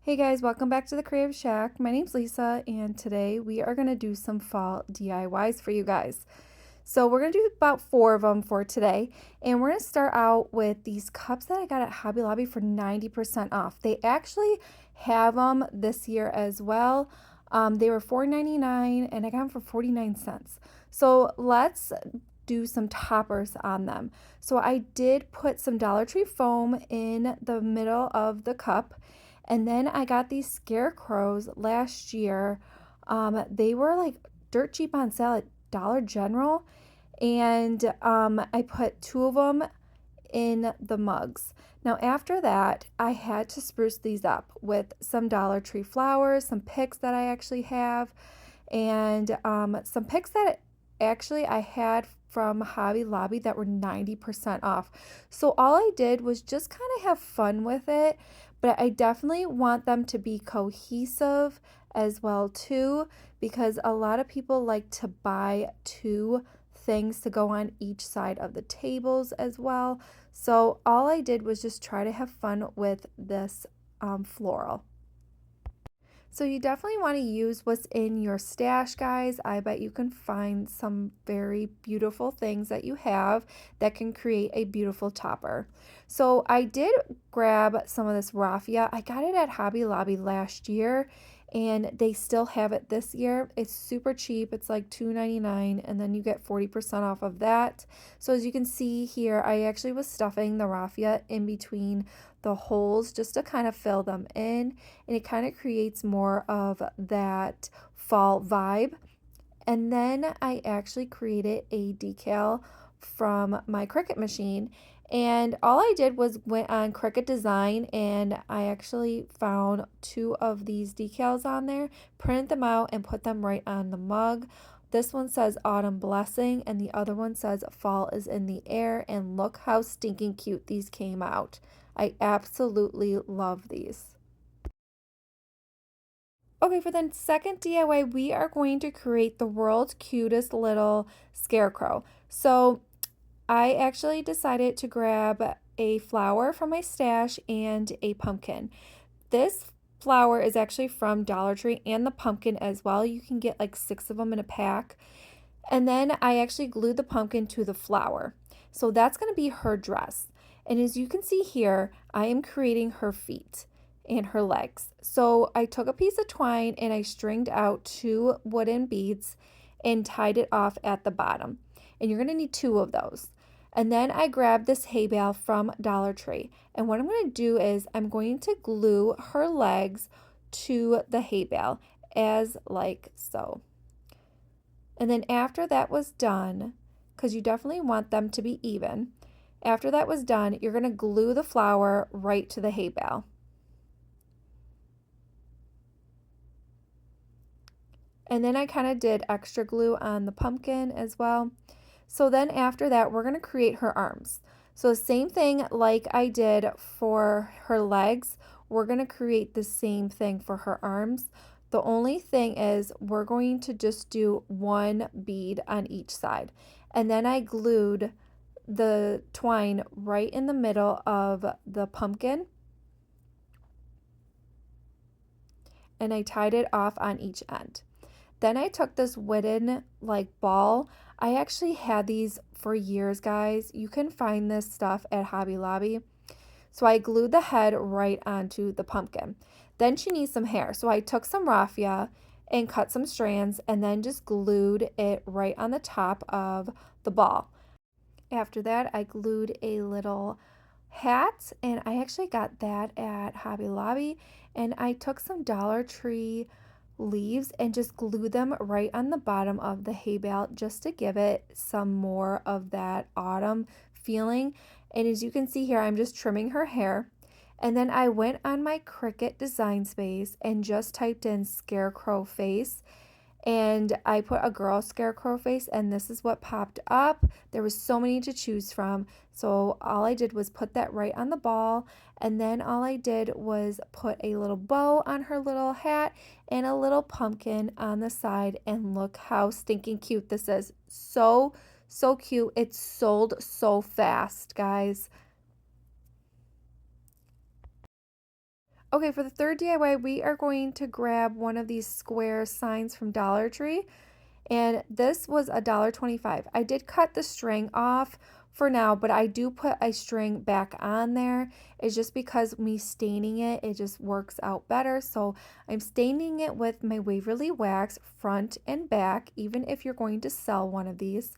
Hey guys, welcome back to the Creative Shack. My name's Lisa, and today we are going to do some fall DIYs for you guys. So we're going to do about 4 of them for today, and we're going to start out with these cups that I got at Hobby Lobby for 90% off. They actually have them this year as well. They were $4.99 and I got them for 49 cents. So let's do some toppers on them. So I did put some Dollar Tree foam in the middle of the cup. And then I got these Scarecrows last year. They were like dirt cheap on sale at Dollar General. And I put 2 of them in the mugs. Now after that, I had to spruce these up with some Dollar Tree flowers, some picks that I actually have, and some picks that actually I had from Hobby Lobby that were 90% off. So all I did was just kind of have fun with it, but I definitely want them to be cohesive as well too, because a lot of people like to buy 2 things to go on each side of the tables as well. So all I did was just try to have fun with this floral. So you definitely want to use what's in your stash, guys. I bet you can find some very beautiful things that you have that can create a beautiful topper. So I did grab some of this raffia. I got it at Hobby Lobby last year and they still have it this year. It's super cheap. It's like $2.99 and then you get 40% off of that. So as you can see here, I actually was stuffing the raffia in between the holes just to kind of fill them in, and it kind of creates more of that fall vibe. And then I actually created a decal from my Cricut machine, and all I did was went on Cricut Design and I actually found 2 of these decals on there, printed them out and put them right on the mug. This one says Autumn Blessing and the other one says Fall is in the Air, and look how stinking cute these came out. I absolutely love these. Okay, for the second DIY, we are going to create the world's cutest little scarecrow. So I actually decided to grab a flower from my stash and a pumpkin. This flower is actually from Dollar Tree and the pumpkin as well. You can get like 6 of them in a pack. And then I actually glued the pumpkin to the flower. So that's going to be her dress. And as you can see here, I am creating her feet and her legs. So I took a piece of twine and I stringed out 2 wooden beads and tied it off at the bottom. And you're going to need 2 of those. And then I grabbed this haybail from Dollar Tree. And what I'm going to do is I'm going to glue her legs to the haybail as like so. And then after that was done, because you definitely want them to be even, after that was done, you're going to glue the flower right to the haybail. And then I kind of did extra glue on the pumpkin as well. So then after that, we're going to create her arms. So same thing like I did for her legs, we're going to create the same thing for her arms. The only thing is we're going to just do 1 bead on each side. And then I glued the twine right in the middle of the pumpkin. And I tied it off on each end. Then I took this wooden like ball. I actually had these for years, guys. You can find this stuff at Hobby Lobby. So I glued the head right onto the pumpkin. Then she needs some hair. So I took some raffia and cut some strands and then just glued it right on the top of the ball. After that, I glued a little hat, and I actually got that at Hobby Lobby, and I took some Dollar Tree leaves and just glued them right on the bottom of the hay bale just to give it some more of that autumn feeling. And as you can see here, I'm just trimming her hair. And then I went on my Cricut design space and just typed in scarecrow face, and I put a girl scarecrow face, and this is what popped up. There was so many to choose from, so all I did was put that right on the ball, and then all I did was put a little bow on her little hat and a little pumpkin on the side, and look how stinking cute this is. So cute. It sold so fast, guys. Okay, for the third DIY, we are going to grab one of these square signs from Dollar Tree, and this was $1.25. I did cut the string off for now, but I do put a string back on there. It's just because me staining it, it just works out better. So I'm staining it with my Waverly Wax front and back, even if you're going to sell one of these.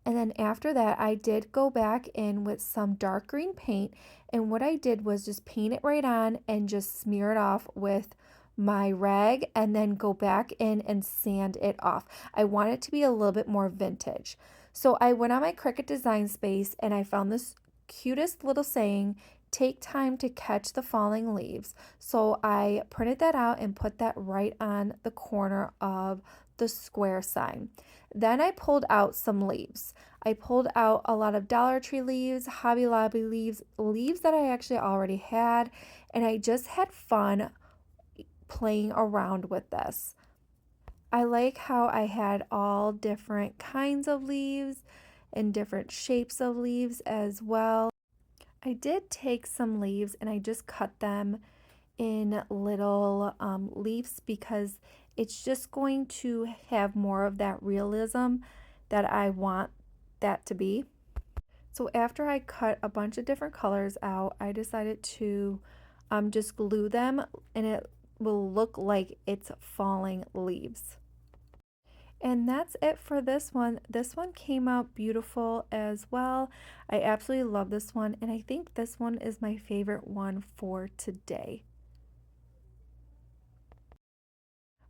And then after that, I did go back in with some dark green paint. And what I did was just paint it right on and just smear it off with my rag and then go back in and sand it off. I want it to be a little bit more vintage. So I went on my Cricut design space and I found this cutest little saying, take time to catch the falling leaves. So I printed that out and put that right on the corner of the square sign. Then I pulled out some leaves. I pulled out a lot of Dollar Tree leaves, Hobby Lobby leaves, leaves that I actually already had, and I just had fun playing around with this. I like how I had all different kinds of leaves and different shapes of leaves as well. I did take some leaves and I just cut them in little leaves because it's just going to have more of that realism that I want that to be. So after I cut a bunch of different colors out, I decided to just glue them and it will look like it's falling leaves. And that's it for this one. This one came out beautiful as well. I absolutely love this one, and I think this one is my favorite one for today.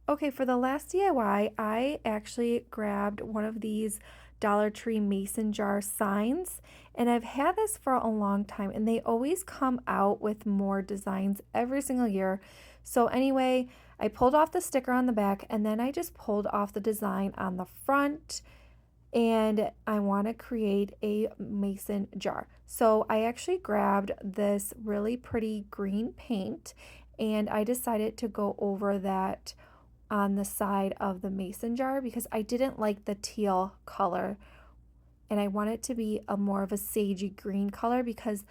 Okay, for the last DIY, I actually grabbed one of these Dollar Tree mason jar signs, and I've had this for a long time, and they always come out with more designs every single year. So anyway, I pulled off the sticker on the back, and then I just pulled off the design on the front, and I want to create a mason jar. So I actually grabbed this really pretty green paint, and I decided to go over that on the side of the mason jar because I didn't like the teal color and I want it to be a more of a sagey green color because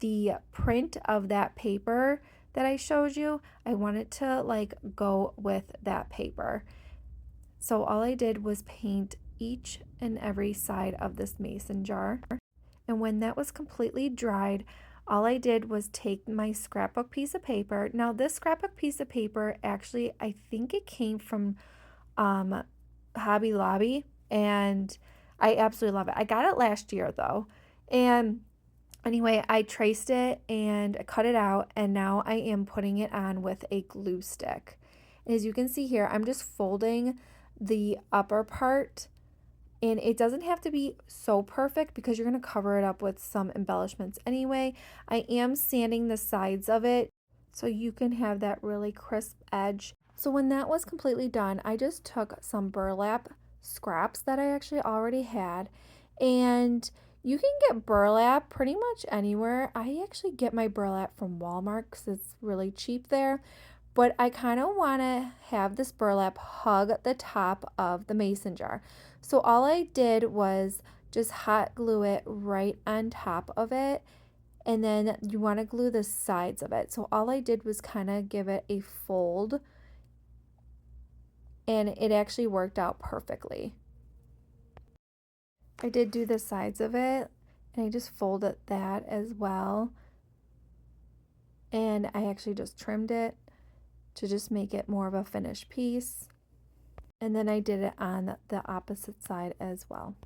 the print of that paper that I showed you, I wanted to like go with that paper. So all I did was paint each and every side of this mason jar. And when that was completely dried, all I did was take my scrapbook piece of paper. Now, this scrapbook piece of paper, actually, I think it came from Hobby Lobby, and I absolutely love it. I got it last year, though. And anyway, I traced it and cut it out, and now I am putting it on with a glue stick. And as you can see here, I'm just folding the upper part, and it doesn't have to be so perfect because you're going to cover it up with some embellishments anyway. I am sanding the sides of it so you can have that really crisp edge. So when that was completely done, I just took some burlap scraps that I actually already had, and you can get burlap pretty much anywhere. I actually get my burlap from Walmart because it's really cheap there. But I kind of want to have this burlap hug the top of the mason jar. So all I did was just hot glue it right on top of it. And then you want to glue the sides of it. So all I did was kind of give it a fold. And it actually worked out perfectly. I did do the sides of it. And I just folded that as well. And I actually just trimmed it to just make it more of a finished piece. And then I did it on the opposite side as well.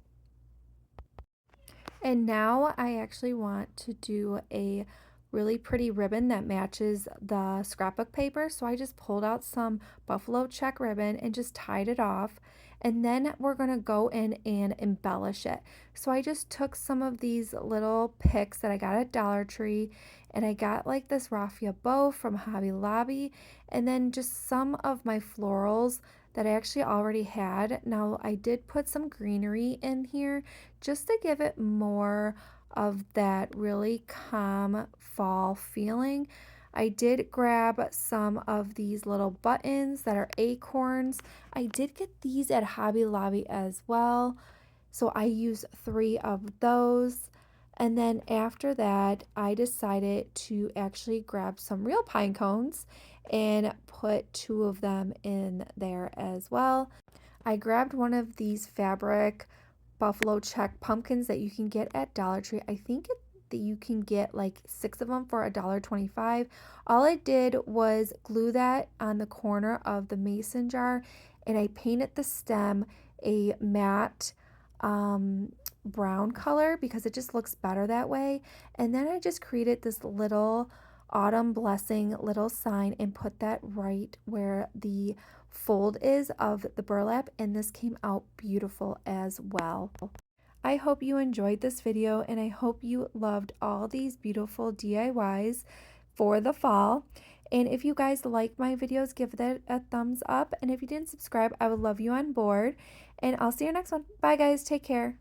And now I actually want to do a really pretty ribbon that matches the scrapbook paper. So I just pulled out some buffalo check ribbon and just tied it off. And then we're going to go in and embellish it. So I just took some of these little picks that I got at Dollar Tree, and I got like this raffia bow from Hobby Lobby, and then just some of my florals that I actually already had. Now I did put some greenery in here just to give it more of that really calm fall feeling. I did grab some of these little buttons that are acorns. I did get these at Hobby Lobby as well. So I used 3 of those. And then after that, I decided to actually grab some real pine cones and put 2 of them in there as well. I grabbed one of these fabric buffalo check pumpkins that you can get at Dollar Tree. I think that you can get like 6 of them for $1.25. All I did was glue that on the corner of the mason jar, and I painted the stem a matte brown color because it just looks better that way. And then I just created this little autumn blessing little sign and put that right where the fold is of the burlap, and this came out beautiful as well. I hope you enjoyed this video, and I hope you loved all these beautiful DIYs for the fall. And if you guys like my videos, give it a thumbs up, and if you didn't subscribe, I would love you on board. And I'll see you next one. Bye guys, take care.